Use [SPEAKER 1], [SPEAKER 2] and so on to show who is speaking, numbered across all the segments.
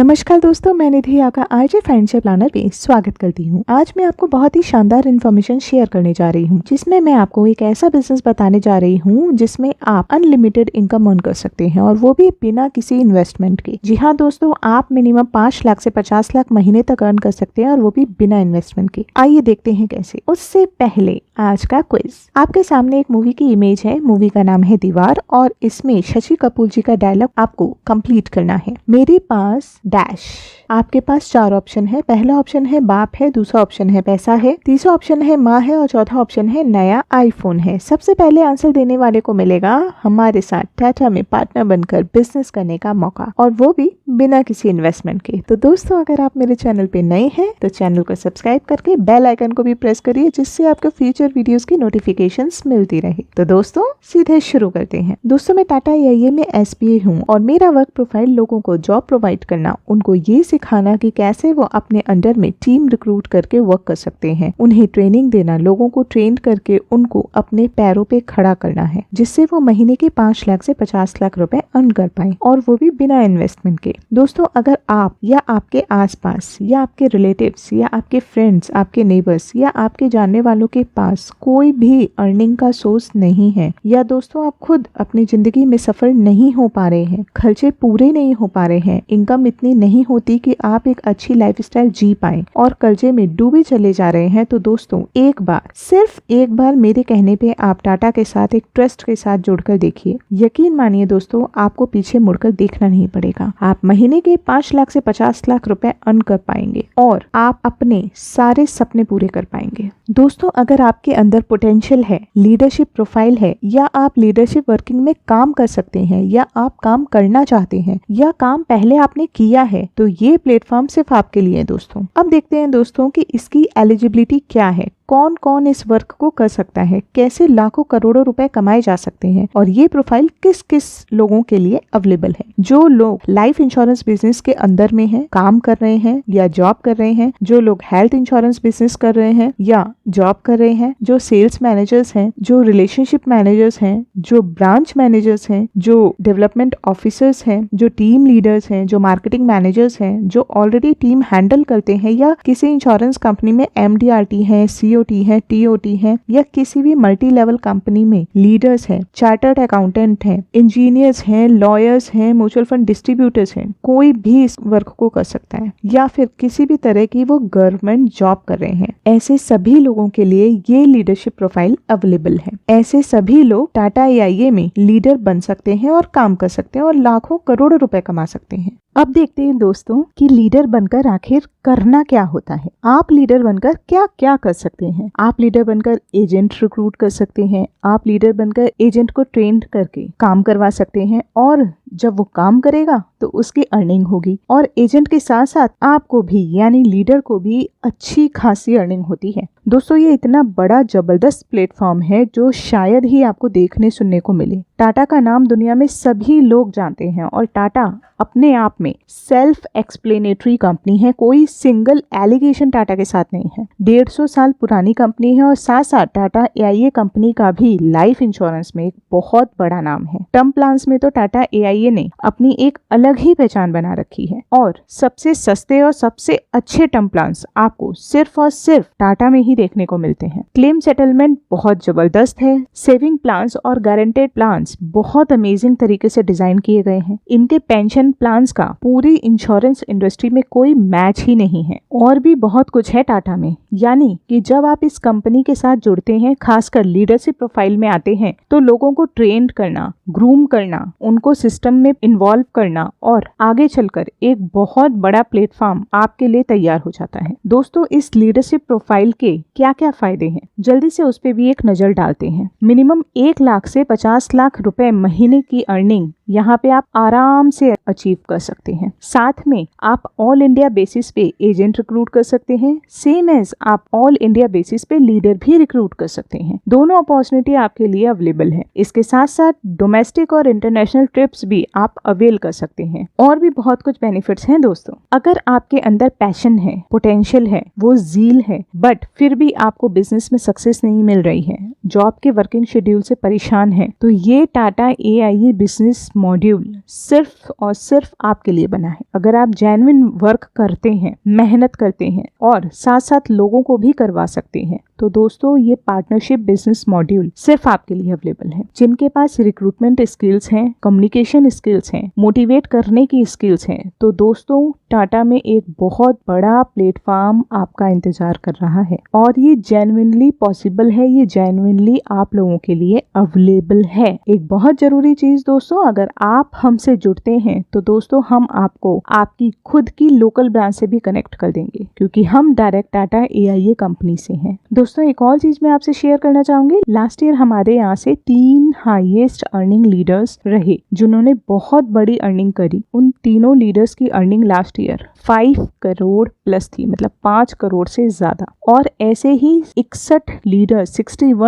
[SPEAKER 1] नमस्कार दोस्तों, मैं निधि आपका आरजे फाइनेंशियल प्लानर पे स्वागत करती हूँ। आज मैं आपको बहुत ही शानदार इन्फॉर्मेशन शेयर करने जा रही हूँ, जिसमें मैं आपको एक ऐसा बिजनेस बताने जा रही हूँ जिसमें आप अनलिमिटेड इनकम अर्न कर सकते हैं, और वो भी बिना किसी इन्वेस्टमेंट के। जी हाँ दोस्तों, आप मिनिमम 5 लाख से 50 लाख महीने तक अर्न कर सकते हैं, और वो भी बिना इन्वेस्टमेंट के। आइए देखते हैं कैसे। उससे पहले आज का क्विज। आपके सामने एक मूवी की इमेज है। मूवी का नाम है दीवार, और इसमें शशि कपूर जी का डायलॉग आपको कंप्लीट करना है। मेरे पास डैश। आपके पास 4 ऑप्शन है। पहला ऑप्शन है बाप है, दूसरा ऑप्शन है पैसा है, तीसरा ऑप्शन है माँ है, और चौथा ऑप्शन है नया आईफोन है। सबसे पहले आंसर देने वाले को मिलेगा हमारे साथ टाटा में पार्टनर बनकर बिजनेस करने का मौका, और वो भी बिना किसी इन्वेस्टमेंट के। तो दोस्तों, अगर आप मेरे चैनल पे नए हैं तो चैनल को सब्सक्राइब करके बेल आइकन को भी प्रेस करिए, जिससे आपको फ्यूचर वीडियोस की नोटिफिकेशंस मिलती रहे। तो दोस्तों, सीधे शुरू करते हैं। दोस्तों, मैं टाटा AIA में SPA हूँ, और मेरा वर्क प्रोफाइल लोगों को जॉब प्रोवाइड करना, उनको ये सिखाना कि कैसे वो अपने अंडर में टीम रिक्रूट करके वर्क कर सकते हैं, उन्हें ट्रेनिंग देना, लोगों को ट्रेन करके उनको अपने पैरों पे खड़ा करना है, जिससे वो महीने के 5 लाख से 50 लाख रुपए अर्न कर पाए, और वो भी बिना इन्वेस्टमेंट के। दोस्तों, अगर आप या आपके आसपास या आपके रिलेटिव्स या आपके फ्रेंड्स, आपके नेबर्स या आपके जानने वालों के पास कोई भी अर्निंग का सोर्स नहीं है, या दोस्तों आप खुद अपनी जिंदगी में सफल नहीं हो पा रहे हैं, खर्चे पूरे नहीं हो पा रहे हैं, इनकम इतनी नहीं होती कि आप एक अच्छी लाइफस्टाइल जी पाएं, और कर्जे में डूबे चले जा रहे हैं, तो दोस्तों एक बार, सिर्फ एक बार मेरे कहने पे आप टाटा के साथ एक ट्रस्ट के साथ जुड़कर देखिए। यकीन मानिए दोस्तों, आपको पीछे मुड़कर देखना नहीं पड़ेगा। आप महीने के 5 लाख से 50 लाख रुपए अर्न कर पाएंगे, और आप अपने सारे सपने पूरे कर पाएंगे। दोस्तों, अगर आपके अंदर पोटेंशियल है, लीडरशिप प्रोफाइल है, या आप लीडरशिप वर्किंग में काम कर सकते हैं, या आप काम करना चाहते हैं, या काम पहले आपने किया है, तो ये प्लेटफॉर्म सिर्फ आपके लिए है दोस्तों। अब देखते हैं दोस्तों कि इसकी एलिजिबिलिटी क्या है, कौन कौन इस वर्क को कर सकता है, कैसे लाखों करोड़ों रुपए कमाए जा सकते हैं, और ये प्रोफाइल किस किस लोगों के लिए अवेलेबल है। जो लोग लाइफ इंश्योरेंस बिजनेस के अंदर में हैं, काम कर रहे हैं या जॉब कर रहे हैं, जो लोग हेल्थ इंश्योरेंस बिजनेस कर रहे हैं या जॉब कर रहे हैं, जो सेल्स मैनेजर्स हैं, जो रिलेशनशिप मैनेजर्स हैं, जो ब्रांच मैनेजर्स हैं, जो डेवलपमेंट ऑफिसर्स हैं, जो टीम लीडर्स हैं, जो मार्केटिंग मैनेजर्स हैं, जो ऑलरेडी टीम हैंडल करते हैं, या किसी इंश्योरेंस कंपनी में MDRT है, COT है, TOT है, या किसी भी मल्टी लेवल कंपनी में लीडर्स हैं, चार्टर्ड अकाउंटेंट हैं, इंजीनियर्स हैं, लॉयर्स हैं, म्यूचुअल फंड डिस्ट्रीब्यूटर्स हैं, कोई भी इस वर्क को कर सकता है, या फिर किसी भी तरह की वो गवर्नमेंट जॉब कर रहे हैं। ऐसे सभी लोगों के लिए ये लीडरशिप प्रोफाइल अवेलेबल है। ऐसे सभी लोग टाटा AIA में लीडर बन सकते हैं, और काम कर सकते हैं, और लाखों करोड़ों रुपए कमा सकते हैं। अब देखते हैं दोस्तों कि लीडर बनकर आखिर करना क्या होता है। आप लीडर बनकर क्या क्या कर सकते हैं। आप लीडर बनकर एजेंट रिक्रूट कर सकते हैं। आप लीडर बनकर एजेंट को ट्रेन करके काम करवा सकते हैं, और जब वो काम करेगा तो उसकी अर्निंग होगी, और एजेंट के साथ साथ आपको भी, यानी लीडर को भी अच्छी खासी अर्निंग होती है। दोस्तों, ये इतना बड़ा जबरदस्त प्लेटफॉर्म है जो शायद ही आपको देखने सुनने को मिले। टाटा का नाम दुनिया में सभी लोग जानते हैं, और टाटा अपने आप में सेल्फ एक्सप्लेनेटरी कंपनी है। कोई सिंगल एलिगेशन टाटा के साथ नहीं है। 150 साल पुरानी कंपनी है, और साथ साथ टाटा AIA कंपनी का भी लाइफ इंश्योरेंस में एक बहुत बड़ा नाम है। टर्म प्लान्स में तो टाटा AIA ने अपनी एक अलग ही पहचान बना रखी है, और सबसे सस्ते और सबसे अच्छे टर्म प्लान्स आपको सिर्फ और सिर्फ टाटा में ही देखने को मिलते हैं। क्लेम सेटलमेंट बहुत जबरदस्त है। सेविंग प्लान्स और गारंटेड प्लान्स बहुत अमेजिंग तरीके से डिजाइन किए गए हैं। इनके पेंशन प्लान्स का पूरी इंश्योरेंस इंडस्ट्री में कोई मैच ही नहीं है। और भी बहुत कुछ है टाटा में, यानी कि जब आप इस कंपनी के साथ जुड़ते हैं, खासकर लीडरशिप प्रोफाइल में आते हैं, तो लोगों को ट्रेन करना, ग्रूम करना, उनको सिस्टम में इन्वॉल्व करना, और आगे चलकर एक बहुत बड़ा प्लेटफॉर्म आपके लिए तैयार हो जाता है। दोस्तों, इस लीडरशिप प्रोफाइल के क्या क्या फायदे हैं, जल्दी से उस पे भी एक नजर डालते हैं। मिनिमम 1 लाख से 50 लाख रुपए महीने की अर्निंग यहाँ पे आप आराम से अचीव कर सकते हैं। साथ में आप ऑल इंडिया बेसिस पे एजेंट रिक्रूट कर सकते हैं, सेम एज आप ऑल इंडिया बेसिस पे लीडर भी रिक्रूट कर सकते हैं। दोनों अपॉर्चुनिटी आपके लिए अवेलेबल है। इसके साथ साथ डोमेस्टिक और इंटरनेशनल ट्रिप्स भी आप अवेल कर सकते हैं, और भी बहुत कुछ बेनिफिट्स हैं दोस्तों। अगर आपके अंदर पैशन है, पोटेंशियल है, वो जील है, बट फिर भी आपको बिजनेस में सक्सेस नहीं मिल रही है, जॉब के वर्किंग शेड्यूल से परेशान है, तो ये टाटा AIA बिजनेस मॉड्यूल सिर्फ और सिर्फ आपके लिए बना है। अगर आप जेन्युइन वर्क करते हैं, मेहनत करते हैं और साथ साथ लोगों को भी करवा सकते हैं, तो दोस्तों ये पार्टनरशिप बिजनेस मॉड्यूल सिर्फ आपके लिए अवेलेबल है। जिनके पास रिक्रूटमेंट स्किल्स हैं, कम्युनिकेशन स्किल्स हैं, मोटिवेट करने की स्किल्स हैं, तो दोस्तों टाटा में एक बहुत बड़ा प्लेटफॉर्म आपका इंतजार कर रहा है और ये जेन्युइनली पॉसिबल है, ये जेन्युइनली आप लोगों के लिए अवेलेबल है। एक बहुत जरूरी चीज दोस्तों, अगर आप हमसे जुड़ते हैं तो दोस्तों हम आपको आपकी खुद की लोकल ब्रांच से भी कनेक्ट कर देंगे, क्योंकि हम डायरेक्ट टाटा AIA कंपनी से हैं। दोस्तों एक और चीज मैं आपसे शेयर करना चाहूंगी, लास्ट ईयर हमारे यहाँ से 3 हाईएस्ट अर्निंग लीडर्स रहे जिन्होंने बहुत बड़ी अर्निंग करी। उन तीनों लीडर्स की earning last year 5 crore plus थी, मतलब 5 करोड़ से ज्यादा। और ऐसे ही 61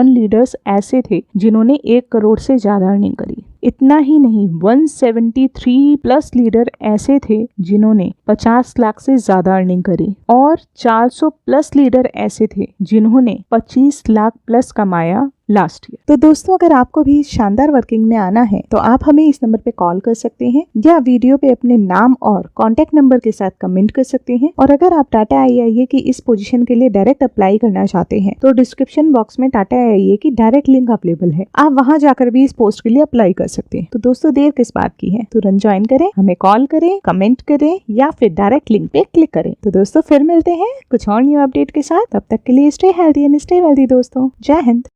[SPEAKER 1] लीडर्स ऐसे थे जिन्होंने 1 करोड़ से ज्यादा अर्निंग करी। इतना ही नहीं, 173 प्लस लीडर ऐसे थे जिन्होंने 50 लाख से ज्यादा अर्निंग करी और 400 प्लस लीडर ऐसे थे जिन्होंने 25 लाख प्लस कमाया लास्ट ईयर। तो दोस्तों अगर आपको भी शानदार वर्किंग में आना है तो आप हमें इस नंबर पे कॉल कर सकते हैं या वीडियो पे अपने नाम और कॉन्टेक्ट नंबर के साथ कमेंट कर सकते हैं। और अगर आप टाटा AIA की इस पोजीशन के लिए डायरेक्ट अप्लाई करना चाहते हैं तो डिस्क्रिप्शन बॉक्स में टाटा AIA की डायरेक्ट लिंक अवेलेबल है, आप वहां जाकर भी इस पोस्ट के लिए अप्लाई कर सकते हैं। तो दोस्तों देर किस बात की है, तुरंत ज्वाइन करें, हमें कॉल करें, कमेंट करें या फिर डायरेक्ट लिंक पे क्लिक करें। तो दोस्तों फिर मिलते हैं कुछ और न्यू अपडेट के साथ, तब तक के लिए stay healthy and stay wealthy दोस्तों। जय हिंद।